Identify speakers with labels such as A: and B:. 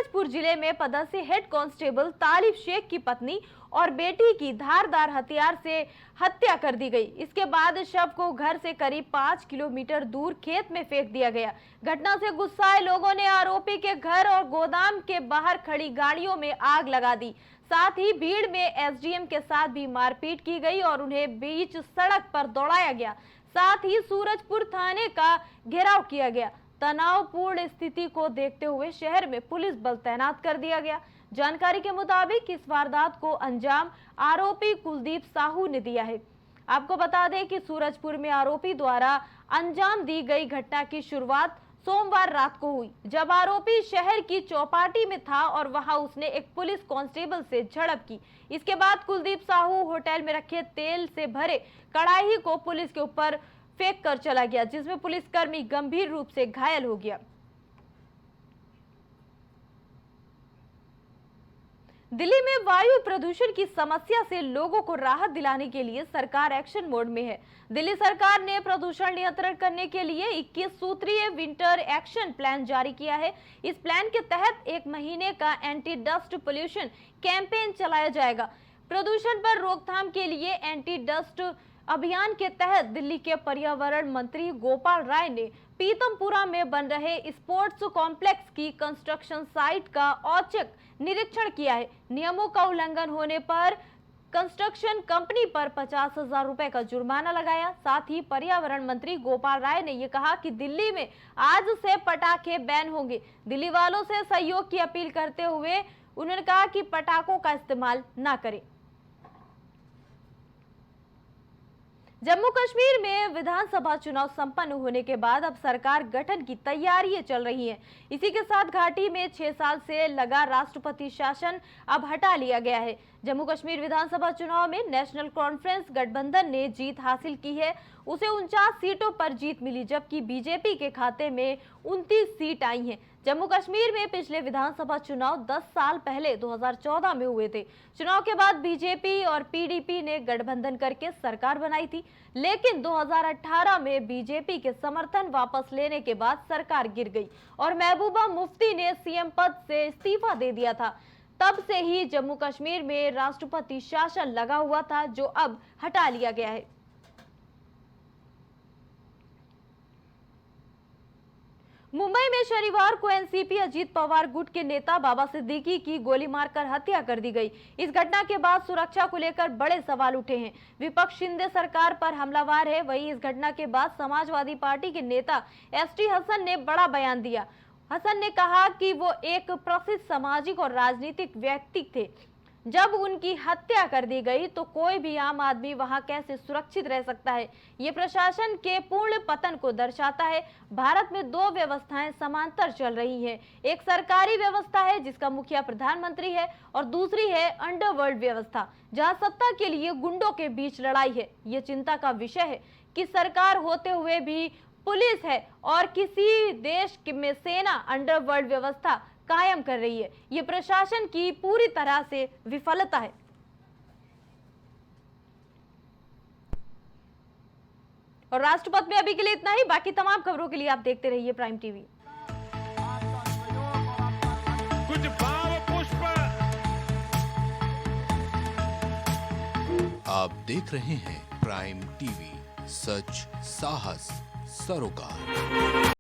A: सूरजपुर जिले में पदस्थ हेड कांस्टेबल तालिब शेख की पत्नी और बेटी की धारदार हथियार से हत्या कर दी गई। इसके बाद शव को घर से करीब 5 किलोमीटर दूर खेत में फेंक दिया गया। घटना से गुस्साए लोगों ने आरोपी के घर और गोदाम के बाहर खड़ी गाड़ियों में आग लगा दी। साथ ही भीड़ में एसडीएम के साथ भी मारपीट की गई और उन्हें बीच सड़क पर दौड़ाया गया। साथ ही सूरजपुर थाने का घेराव किया गया। तनावपूर्ण स्थिति को देखते हुए शहर में पुलिस बल तैनात कर दिया गया। जानकारी के मुताबिक इस वारदात को अंजाम आरोपी कुलदीप साहू ने दिया है। आपको बता दें कि सूरजपुर में आरोपी द्वारा अंजाम दी गई घटना की शुरुआत सोमवार रात को हुई, जब आरोपी शहर की चौपाटी में था और वहां उसने एक पुलिस कांस्टेबल से झड़प की। इसके बाद कुलदीप साहू होटल में रखे तेल से भरे कड़ाही को पुलिस के ऊपर फेंक कर चला गया, जिसमें पुलिसकर्मी गंभीर रूप से घायल हो गया। दिल्ली में वायु प्रदूषण की समस्या से लोगों को राहत दिलाने के लिए सरकार एक्शन मोड में है। दिल्ली सरकार ने प्रदूषण नियंत्रण करने के लिए 21 सूत्रीय विंटर एक्शन प्लान जारी किया है। इस प्लान के तहत 1 महीने का एंटी डस्ट पोल्यूशन कैंपेन चलाया जाएगा। प्रदूषण पर रोकथाम के लिए एंटी डस्ट अभियान के तहत दिल्ली के पर्यावरण मंत्री गोपाल राय ने पीतमपुरा में बन रहे स्पोर्ट्स कॉम्प्लेक्स की कंस्ट्रक्शन साइट का औचक निरीक्षण किया है। नियमों का उल्लंघन होने पर कंस्ट्रक्शन कंपनी पर 50,000 रुपए का जुर्माना लगाया। साथ ही पर्यावरण मंत्री गोपाल राय ने यह कहा कि दिल्ली में आज से पटाखे बैन होंगे। दिल्ली वालों से सहयोग की अपील करते हुए उन्होंने कहा कि पटाखों का इस्तेमाल ना करें। जम्मू कश्मीर में विधानसभा चुनाव संपन्न होने के बाद अब सरकार गठन की तैयारियां चल रही हैं। इसी के साथ घाटी में 6 साल से लगा राष्ट्रपति शासन अब हटा लिया गया है। जम्मू कश्मीर विधानसभा चुनाव में नेशनल कॉन्फ्रेंस गठबंधन ने जीत हासिल की है। उसे 49 सीटों पर जीत मिली, जबकि बीजेपी के खाते में 29 सीट आई हैं। जम्मू कश्मीर में पिछले विधानसभा चुनाव 10 साल पहले 2014 में हुए थे। चुनाव के बाद बीजेपी और पीडीपी ने गठबंधन करके सरकार बनाई थी, लेकिन 2018 में बीजेपी के समर्थन वापस लेने के बाद सरकार गिर गई और महबूबा मुफ्ती ने सीएम पद से इस्तीफा दे दिया था। तब से ही जम्मू कश्मीर में राष्ट्रपति शासन लगा हुआ था, जो अब हटा लिया गया है। मुंबई में शनिवार को एनसीपी अजीत पवार गुट के नेता बाबा सिद्दीकी की गोली मारकर हत्या कर दी गई। इस घटना के बाद सुरक्षा को लेकर बड़े सवाल उठे हैं। विपक्ष शिंदे सरकार पर हमलावर है। वहीं इस घटना के बाद समाजवादी पार्टी के नेता एसटी हसन ने बड़ा बयान दिया। हसन ने कहा कि वो एक प्रसिद्ध सामाजिक और राजनीतिक व्यक्ति थे। जब उनकी हत्या कर दी गई तो कोई भी आम आदमी वहां कैसे सुरक्षित रह सकता है। ये प्रशासन के पूर्ण पतन को दर्शाता है। भारत में 2 व्यवस्थाएं समांतर चल रही हैं। एक सरकारी व्यवस्था है जिसका मुखिया प्रधानमंत्री है और दूसरी है अंडरवर्ल्ड व्यवस्था, जहां सत्ता के लिए गुंडों के बीच लड़ाई है। ये चिंता का विषय है कि सरकार होते हुए भी पुलिस है और किसी देश में सेना अंडरवर्ल्ड व्यवस्था कायम कर रही है। ये प्रशासन की पूरी तरह से विफलता है। और राष्ट्रपति में अभी के लिए इतना ही। बाकी तमाम खबरों के लिए आप देखते रहिए प्राइम टीवी।
B: कुछ भाव पुष्प
C: आप देख रहे हैं प्राइम टीवी, सच साहस सरोकार।